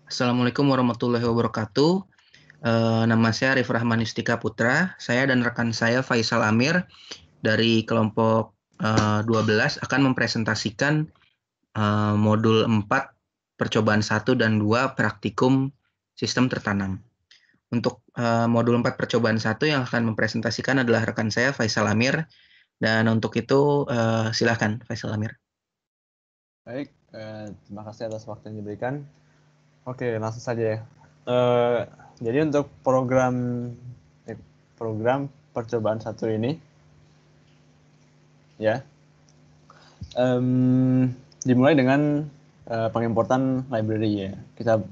Assalamualaikum warahmatullahi wabarakatuh. Nama saya Arif Rahman Yustika Putra. Saya dan rekan saya Faisal Amir dari kelompok 12 akan mempresentasikan modul 4 percobaan 1 dan 2 praktikum sistem tertanam. Untuk modul 4 percobaan 1 yang akan mempresentasikan adalah rekan saya Faisal Amir. Dan untuk itu silakan Faisal Amir. Baik, terima kasih atas waktu yang diberikan. Oke, langsung saja ya. Jadi untuk program percobaan 1 ini, ya, dimulai dengan pengimportan library ya. Kita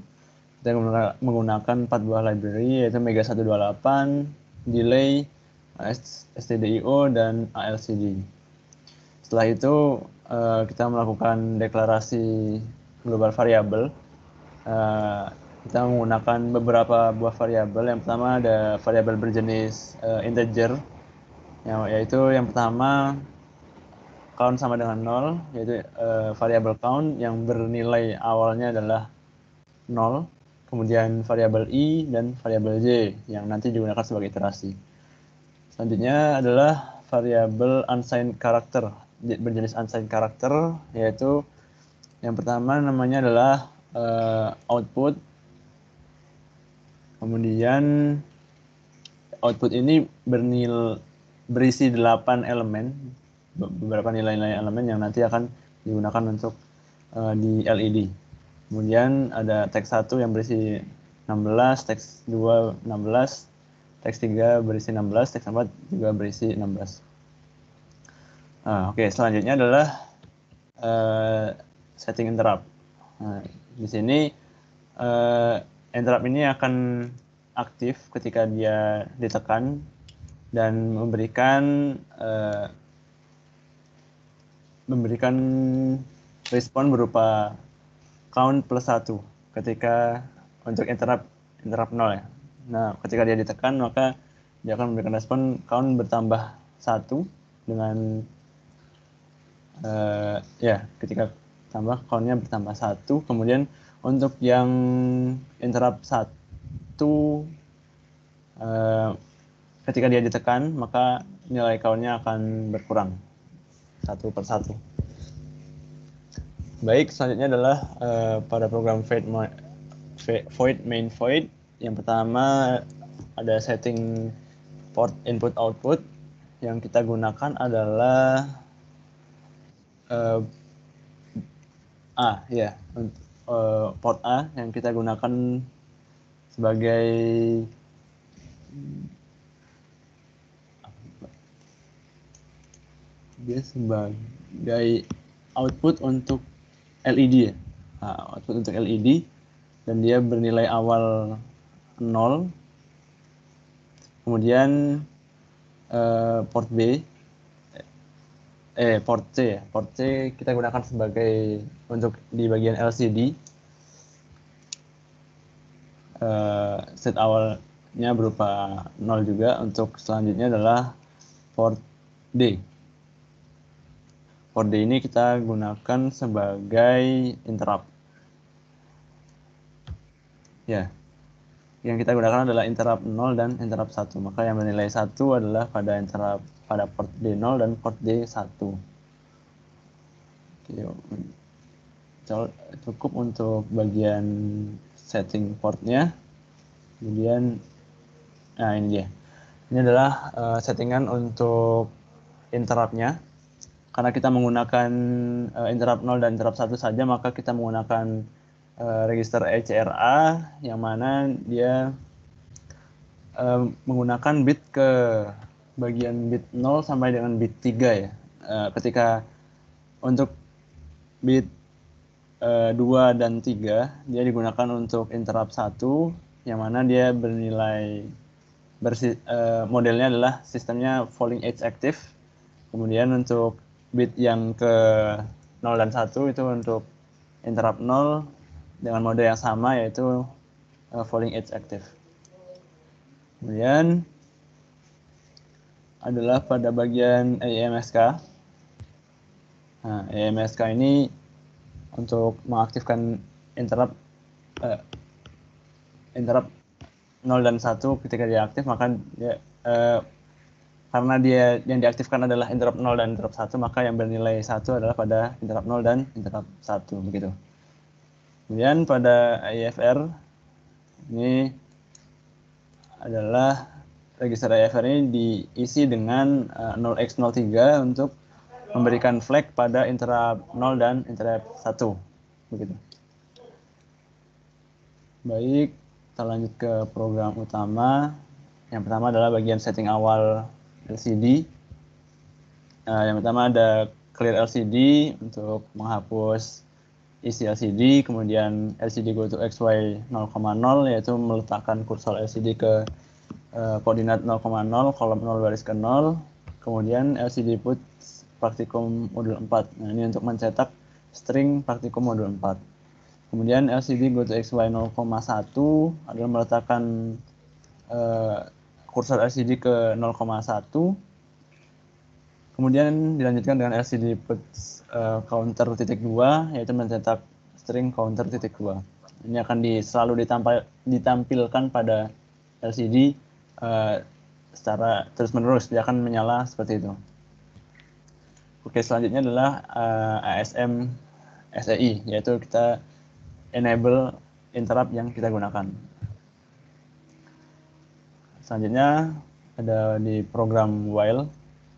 menggunakan 4 buah library, yaitu Mega 128, Delay, stdio, dan ALCD. Setelah itu kita melakukan deklarasi global variabel. Kita menggunakan beberapa buah variabel. Yang pertama ada variabel berjenis integer, yaitu yang pertama count sama dengan 0, yaitu variabel count yang bernilai awalnya adalah 0. Kemudian variabel i dan variabel j yang nanti digunakan sebagai iterasi. Selanjutnya adalah variabel unsigned character berjenis unsigned character, yaitu yang pertama namanya adalah output. Kemudian output ini berisi 8 elemen, beberapa nilai-nilai elemen yang nanti akan digunakan untuk di LED. Kemudian ada teks 1 yang berisi 16, teks 2 16, teks 3 berisi 16, teks 4 juga berisi 16. Oke, selanjutnya adalah setting interrupt. Di sini interrupt ini akan aktif ketika dia ditekan dan memberikan respon berupa count plus 1 ketika untuk interrupt 0 ya. Nah, ketika dia ditekan maka dia akan memberikan respon count bertambah 1 dengan ketika tambah count-nya bertambah 1. Kemudian untuk yang interrupt 1 ketika dia ditekan maka nilai count-nya akan berkurang 1 per 1. Baik, selanjutnya adalah pada program void main void. Yang pertama ada setting port input output. Yang kita gunakan adalah port A yang kita gunakan sebagai output untuk LED ya. Output untuk LED dan dia bernilai awal 0. Kemudian port C kita gunakan sebagai untuk di bagian LCD. Set awalnya berupa 0 juga. Untuk selanjutnya adalah port D. Port D ini kita gunakan sebagai interrupt. Ya. Yang kita gunakan adalah interrupt 0 dan interrupt 1. Maka yang bernilai 1 adalah pada port D0 dan port D1. Cukup untuk bagian setting portnya. Kemudian ini dia. Ini adalah settingan untuk interruptnya. Karena kita menggunakan interrupt 0 dan interrupt 1 saja, maka kita menggunakan register ECRA yang mana dia menggunakan bit ke bagian bit 0 sampai dengan bit 3 ya. Ketika untuk bit 2 dan 3 dia digunakan untuk interrupt 1 yang mana dia bernilai modelnya adalah sistemnya falling edge active. Kemudian untuk bit yang ke 0 dan 1 itu untuk interrupt 0 dengan mode yang sama, yaitu falling edge active. Kemudian adalah pada bagian EMSK. EMSK ini untuk mengaktifkan interrupt interrupt 0 dan 1 ketika dia aktif, maka dia, karena dia yang diaktifkan adalah interrupt 0 dan interrupt 1, maka yang bernilai 1 adalah pada interrupt 0 dan interrupt 1 begitu. Kemudian pada IFR ini adalah register IFR ini diisi dengan 0x03 untuk memberikan flag pada interrupt 0 dan interrupt 1 begitu. Baik, kita lanjut ke program utama. Yang pertama adalah bagian setting awal LCD. Yang pertama ada clear LCD untuk menghapus isi LCD, kemudian LCD go to XY 0,0 yaitu meletakkan kursor LCD ke koordinat 0,0, kolom 0 baris ke 0, kemudian LCD put praktikum modul 4. Nah, ini untuk mencetak string praktikum modul 4. Kemudian LCD go to XY 0,1 adalah meletakkan kursor LCD ke 0,1. Kemudian dilanjutkan dengan LCD put counter titik 2, yaitu mencetak string counter titik 2. Ini akan selalu ditampilkan pada LCD secara terus-menerus, dia akan menyala seperti itu. Oke, selanjutnya adalah ASM SEI, yaitu kita enable interrupt yang kita gunakan. Selanjutnya ada di program while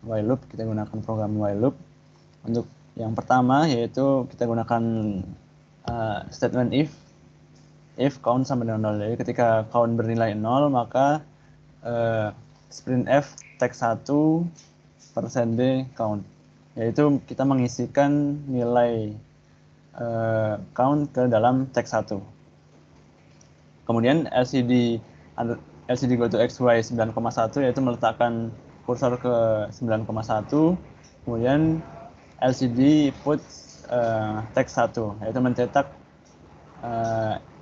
loop, kita gunakan program while loop. Untuk yang pertama yaitu kita gunakan statement if count sama dengan 0. Jadi ketika count bernilai 0, maka sprintf text 1 %d count, yaitu kita mengisikan nilai count ke dalam text 1. Kemudian LCD go to XY 9,1 yaitu meletakkan kursor ke 9,1, kemudian LCD put text 1 yaitu mencetak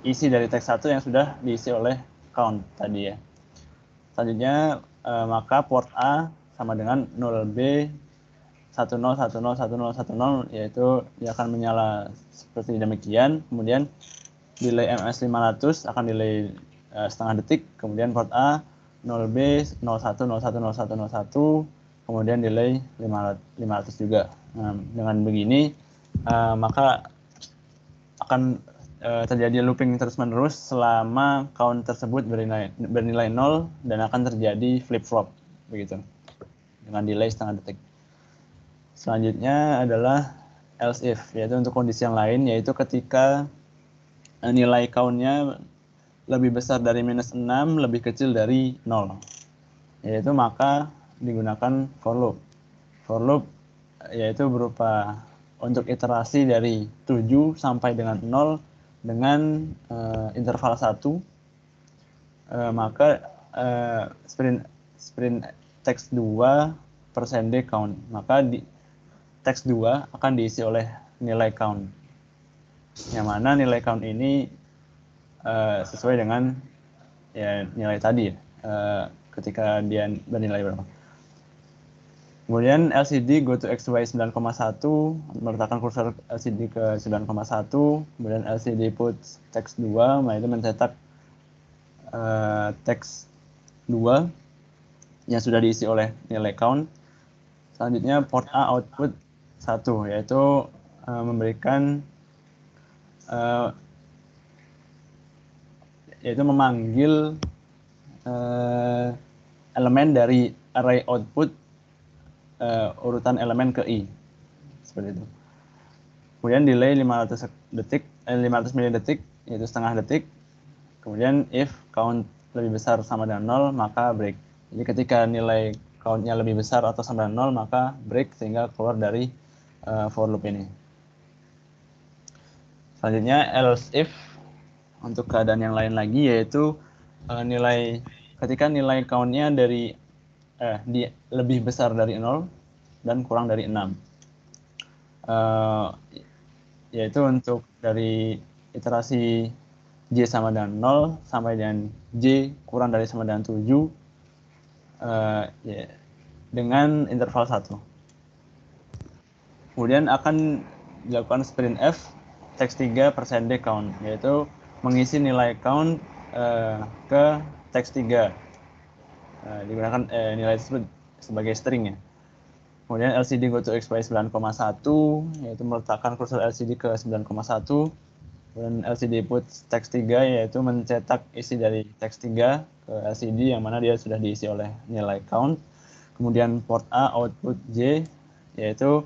isi dari teks 1 yang sudah diisi oleh count tadi ya. Selanjutnya maka port A sama dengan 0B 10101010, yaitu dia akan menyala seperti demikian. Kemudian delay MS 500 akan delay setengah detik. Kemudian port A 0B 01010101, kemudian delay 500 juga. Nah, dengan begini maka akan terjadi looping terus-menerus selama count tersebut bernilai 0 dan akan terjadi flip-flop begitu dengan delay setengah detik. Selanjutnya adalah else if, yaitu untuk kondisi yang lain, yaitu ketika nilai count-nya lebih besar dari -6, lebih kecil dari 0, yaitu maka digunakan for loop. For loop yaitu berupa untuk iterasi dari 7 sampai dengan 0 dengan interval 1, maka sprint text 2 %d count, maka text 2 akan diisi oleh nilai count, yang mana nilai count ini sesuai dengan ya nilai tadi ketika dia bernilai berapa. Kemudian LCD go to XY 9,1 meletakkan kursor LCD ke 9,1, kemudian LCD put text 2 yaitu mencetak teks 2 yang sudah diisi oleh nilai count. Selanjutnya port A output 1, yaitu memberikan yaitu memanggil elemen dari array output urutan elemen ke i, seperti itu. Kemudian delay 500 milidetik, yaitu setengah detik. Kemudian if count lebih besar sama dengan 0, maka break. Jadi ketika nilai count-nya lebih besar atau sama dengan 0, maka break sehingga keluar dari for loop ini. Selanjutnya else if untuk keadaan yang lain lagi, yaitu ketika nilai count-nya lebih besar dari 0 dan kurang dari 6, yaitu untuk dari iterasi J sama dengan 0 sampai dengan J kurang dari sama dengan 7 dengan interval 1. Kemudian akan dilakukan sprintf text 3 %d count, yaitu mengisi nilai count ke teks 3. Digunakan nilai tersebut sebagai string ya. Kemudian LCD go to XY 9,1 yaitu meletakkan kursor LCD ke 9,1. Dan LCD put teks 3 yaitu mencetak isi dari teks 3 ke LCD yang mana dia sudah diisi oleh nilai count. Kemudian port A output J yaitu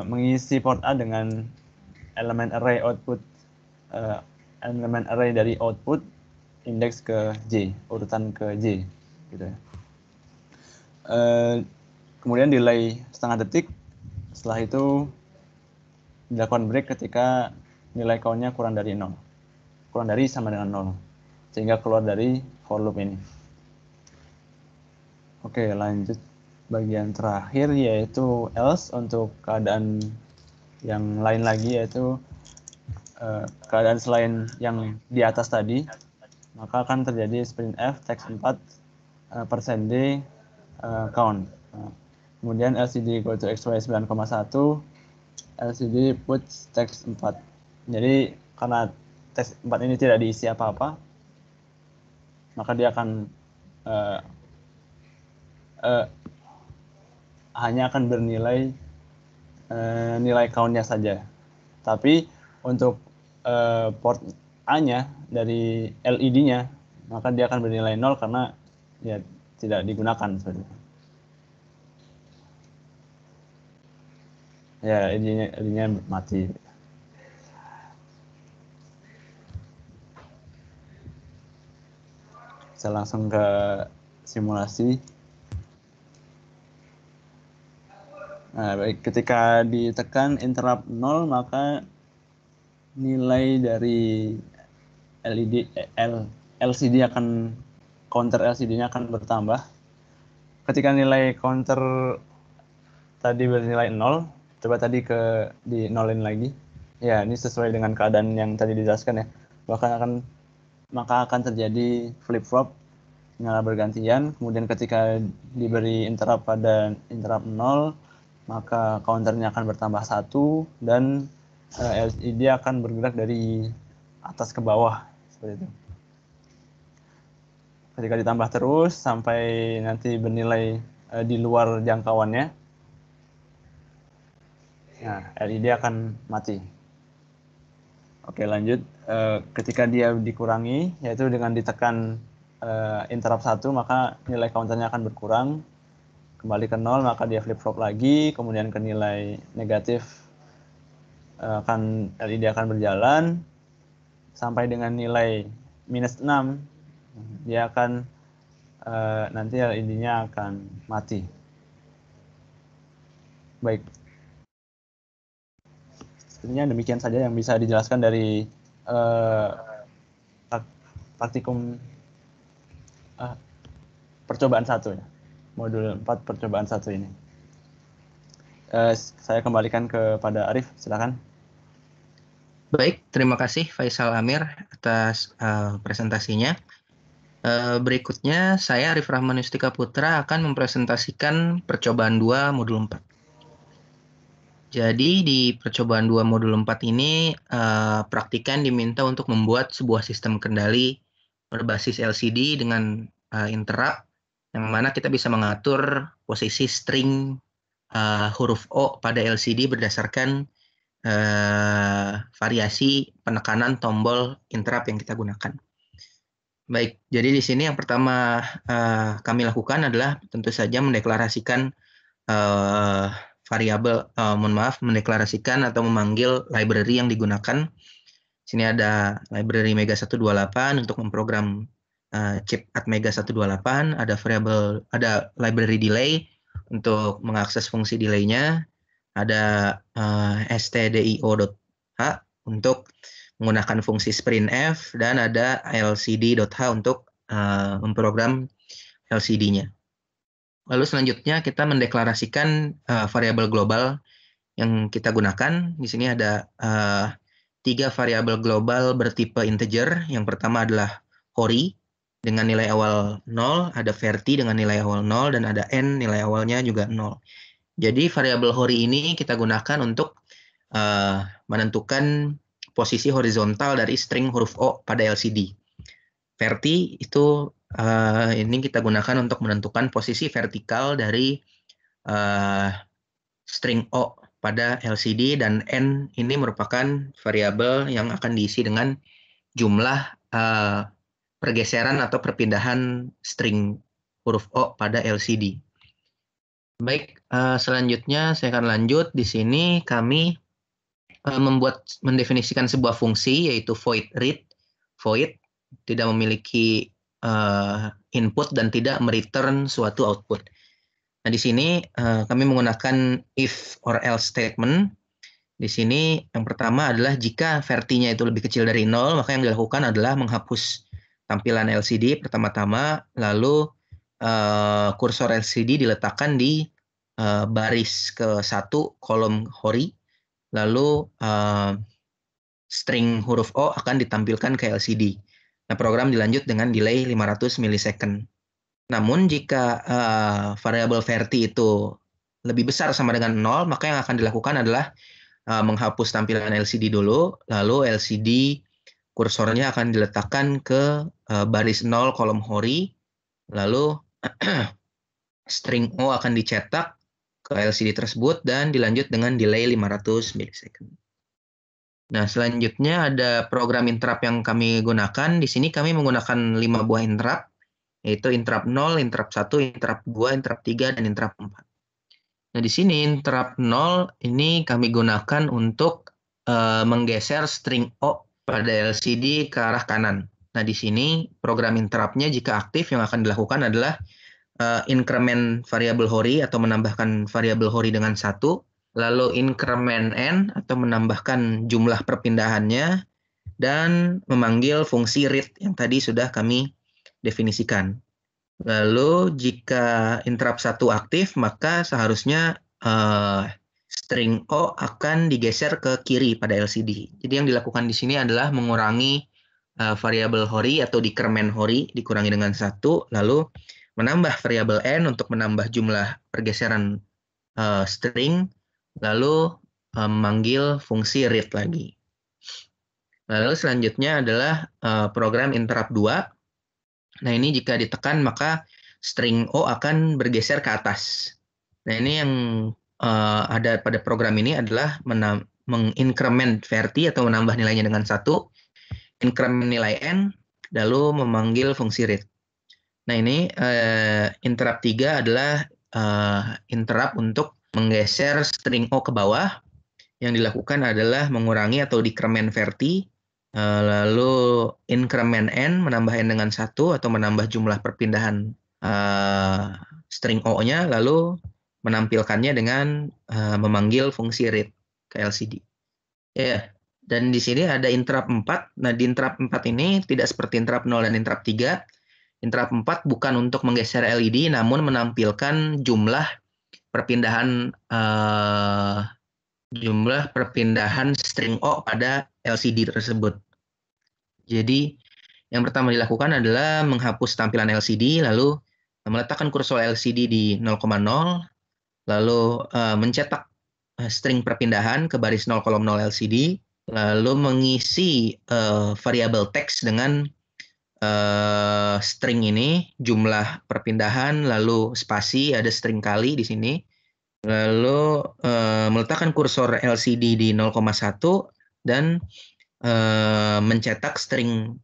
mengisi port A dengan elemen array output elemen array dari output indeks ke J, urutan ke J gitu ya. Kemudian delay setengah detik, setelah itu dilakukan break ketika nilai count-nya kurang dari 0. Kurang dari sama dengan 0. Sehingga keluar dari for loop ini. Oke, lanjut bagian terakhir yaitu else untuk keadaan yang lain lagi, yaitu keadaan selain yang di atas tadi. Maka akan terjadi printf teks 4 %d count. Kemudian LCD go to XY 9,1, LCD put teks 4. Jadi karena teks 4 ini tidak diisi apa-apa, maka dia akan hanya akan bernilai nilai count-nya saja. Tapi untuk port A-nya dari LED-nya, maka dia akan bernilai 0 karena ya tidak digunakan seperti itu. Ya, LED-nya mati. Saya langsung ke simulasi. Nah, baik, ketika ditekan interrupt 0, maka nilai dari LCD akan counter LCD-nya akan bertambah. Ketika nilai counter tadi bernilai 0, coba tadi di nolin lagi. Ya, ini sesuai dengan keadaan yang tadi dijelaskan ya. Maka akan terjadi flip flop nyala bergantian. Kemudian ketika diberi interrupt pada interrupt 0, maka counternya akan bertambah 1 dan LED akan bergerak dari atas ke bawah seperti itu. Ketika ditambah terus sampai nanti bernilai di luar jangkauannya, nah LED akan mati. Oke, lanjut. Ketika dia dikurangi, yaitu dengan ditekan interrupt 1, maka nilai counternya akan berkurang. Kembali ke 0, maka dia flip flop lagi, kemudian ke nilai negatif LED akan berjalan sampai dengan nilai minus 6, dia akan nanti LED-nya akan mati. Baik, sepertinya demikian saja yang bisa dijelaskan dari praktikum percobaan 1 ya. Modul 4 percobaan 1 ini. Saya kembalikan kepada Arif, silakan. Baik, terima kasih Faisal Amir atas presentasinya. Berikutnya saya Arif Rahman Yustika Putra akan mempresentasikan percobaan 2 modul 4. Jadi di percobaan 2 modul 4 ini praktikan diminta untuk membuat sebuah sistem kendali berbasis LCD dengan interrupt yang mana kita bisa mengatur posisi string huruf O pada LCD berdasarkan variasi penekanan tombol interrupt yang kita gunakan. Baik, jadi di sini yang pertama kami lakukan adalah tentu saja mendeklarasikan mendeklarasikan atau memanggil library yang digunakan. Sini ada library Mega 128 untuk memprogram chip Atmega 128, ada library delay untuk mengakses fungsi delay-nya, ada stdio.h untuk menggunakan fungsi sprintf, dan ada lcd.h untuk memprogram LCD-nya. Lalu selanjutnya kita mendeklarasikan variabel global yang kita gunakan. Di sini ada 3 variabel global bertipe integer. Yang pertama adalah hori dengan nilai awal 0, ada verti dengan nilai awal 0, dan ada n nilai awalnya juga 0. Jadi variabel hori ini kita gunakan untuk menentukan posisi horizontal dari string huruf O pada LCD. verti itu ini kita gunakan untuk menentukan posisi vertikal dari string O pada LCD, dan N ini merupakan variabel yang akan diisi dengan jumlah pergeseran atau perpindahan string huruf O pada LCD. Baik, selanjutnya saya akan lanjut. Di sini kami mendefinisikan sebuah fungsi yaitu void read. Void tidak memiliki input dan tidak mereturn suatu output. Nah, di sini kami menggunakan if or else statement. Di sini yang pertama adalah jika vertinya itu lebih kecil dari 0, maka yang dilakukan adalah menghapus tampilan LCD pertama-tama, lalu kursor LCD diletakkan di baris ke-1 kolom hori, lalu string huruf O akan ditampilkan ke LCD. Nah, program dilanjut dengan delay 500 milisecond. Namun jika variabel verti itu lebih besar sama dengan 0, maka yang akan dilakukan adalah menghapus tampilan LCD dulu, lalu LCD kursornya akan diletakkan ke baris 0 kolom hori, lalu string O akan dicetak ke LCD tersebut dan dilanjut dengan delay 500 milisecond. Nah, selanjutnya ada program interrupt yang kami gunakan. Di sini kami menggunakan 5 buah interrupt, yaitu interrupt 0, interrupt 1, interrupt 2, interrupt 3, dan interrupt 4. Nah, di sini interrupt 0 ini kami gunakan untuk menggeser string O pada LCD ke arah kanan. Nah, di sini program interrupt-nya jika aktif yang akan dilakukan adalah increment variabel hori atau menambahkan variabel hori dengan 1, lalu increment n atau menambahkan jumlah perpindahannya, dan memanggil fungsi read yang tadi sudah kami definisikan. Lalu jika interrupt 1 aktif, maka seharusnya string O akan digeser ke kiri pada LCD. Jadi yang dilakukan di sini adalah mengurangi variabel hori atau decrement hori, dikurangi dengan 1, lalu menambah variabel n untuk menambah jumlah pergeseran string, lalu memanggil fungsi read lagi. Lalu selanjutnya adalah program interrupt 2. Nah, ini jika ditekan maka string O akan bergeser ke atas. Nah, ini yang ada pada program ini adalah mengincrement verti atau menambah nilainya dengan 1, increment nilai n, lalu memanggil fungsi read. Nah, ini interrupt 3 adalah interrupt untuk menggeser string O ke bawah. Yang dilakukan adalah mengurangi atau decrement verti, lalu increment n, menambah n dengan 1 atau menambah jumlah perpindahan string O-nya, lalu menampilkannya dengan memanggil fungsi read ke LCD. Ya, dan di sini ada interrupt 4. Nah, di interrupt 4 ini tidak seperti interrupt 0 dan interrupt 3. Interrupt 4 bukan untuk menggeser LED, namun menampilkan jumlah perpindahan string O pada LCD tersebut. Jadi yang pertama dilakukan adalah menghapus tampilan LCD, lalu meletakkan kursor LCD di 0,0, lalu mencetak string perpindahan ke baris 0 kolom 0 LCD, lalu mengisi variabel teks dengan string ini, jumlah perpindahan, lalu spasi, ada string kali di sini. Lalu meletakkan kursor LCD di 0,1 dan mencetak string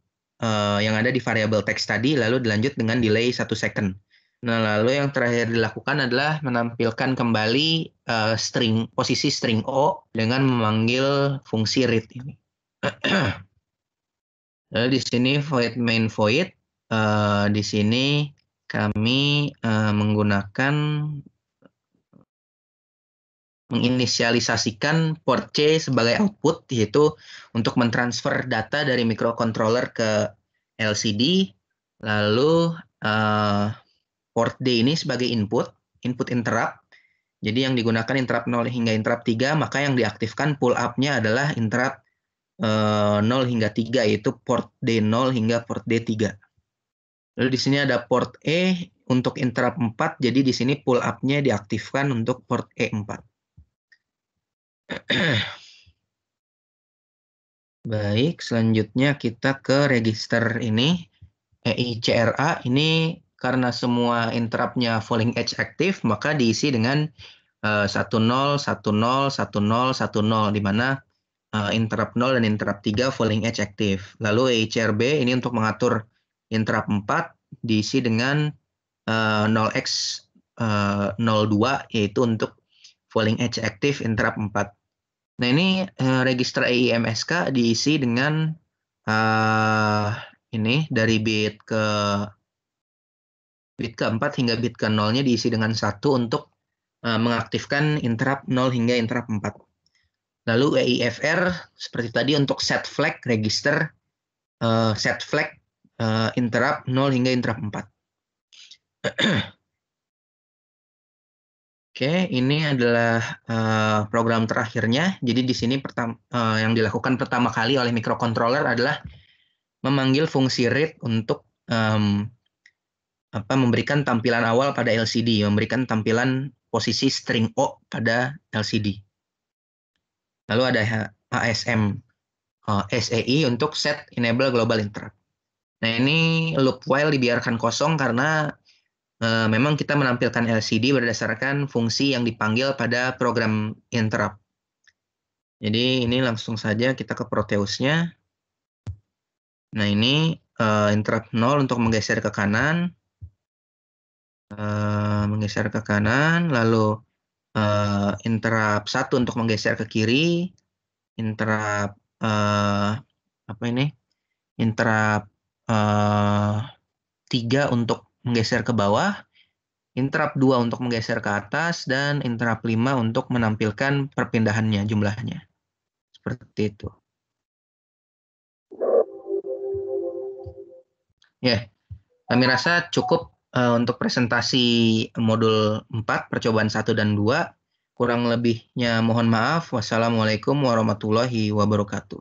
yang ada di variabel teks tadi, lalu dilanjut dengan delay 1 second. Nah, lalu yang terakhir dilakukan adalah menampilkan kembali posisi string O dengan memanggil fungsi read ini. Lalu di sini void main void. Di sini kami menginisialisasikan port C sebagai output, yaitu untuk mentransfer data dari microcontroller ke LCD, lalu port D ini sebagai input interrupt. Jadi yang digunakan interrupt 0 hingga interrupt 3, maka yang diaktifkan pull up-nya adalah interrupt 0 hingga 3, yaitu port D0 hingga port D3. Lalu di sini ada port E untuk interrupt 4, jadi di sini pull up-nya diaktifkan untuk port E4. Baik, selanjutnya kita ke register ini. EICRA ini karena semua interrupt-nya falling edge aktif, maka diisi dengan 10, 10, 10, 10, di mana interrupt 0 dan interrupt 3 falling edge aktif. Lalu EICRB ini untuk mengatur interrupt 4 diisi dengan 0x 02, yaitu untuk falling edge aktif interrupt 4. Nah, ini register EIMSK diisi dengan ini dari bit keempat hingga bit ke 0-nya diisi dengan 1 untuk mengaktifkan interrupt 0 hingga interrupt 4. Lalu EIFR seperti tadi untuk set flag register set flag interrupt 0 hingga interrupt 4. Oke, ini adalah program terakhirnya. Jadi di sini yang dilakukan pertama kali oleh microcontroller adalah memanggil fungsi read untuk memberikan tampilan awal pada LCD, memberikan tampilan posisi string O pada LCD. Lalu ada ASM SEI untuk set enable global interrupt. Nah, ini loop while dibiarkan kosong karena memang kita menampilkan LCD berdasarkan fungsi yang dipanggil pada program interrupt. Jadi ini langsung saja kita ke Proteus-nya. Nah, ini interrupt 0 untuk menggeser ke kanan. Lalu interrupt 1 untuk menggeser ke kiri, interrupt interrupt 3 untuk menggeser ke bawah, interrupt 2 untuk menggeser ke atas, dan interrupt 5 untuk menampilkan perpindahannya, jumlahnya. Seperti itu. Ya, kami rasa cukup untuk presentasi modul 4, percobaan 1 dan 2. Kurang lebihnya mohon maaf. Wassalamualaikum warahmatullahi wabarakatuh.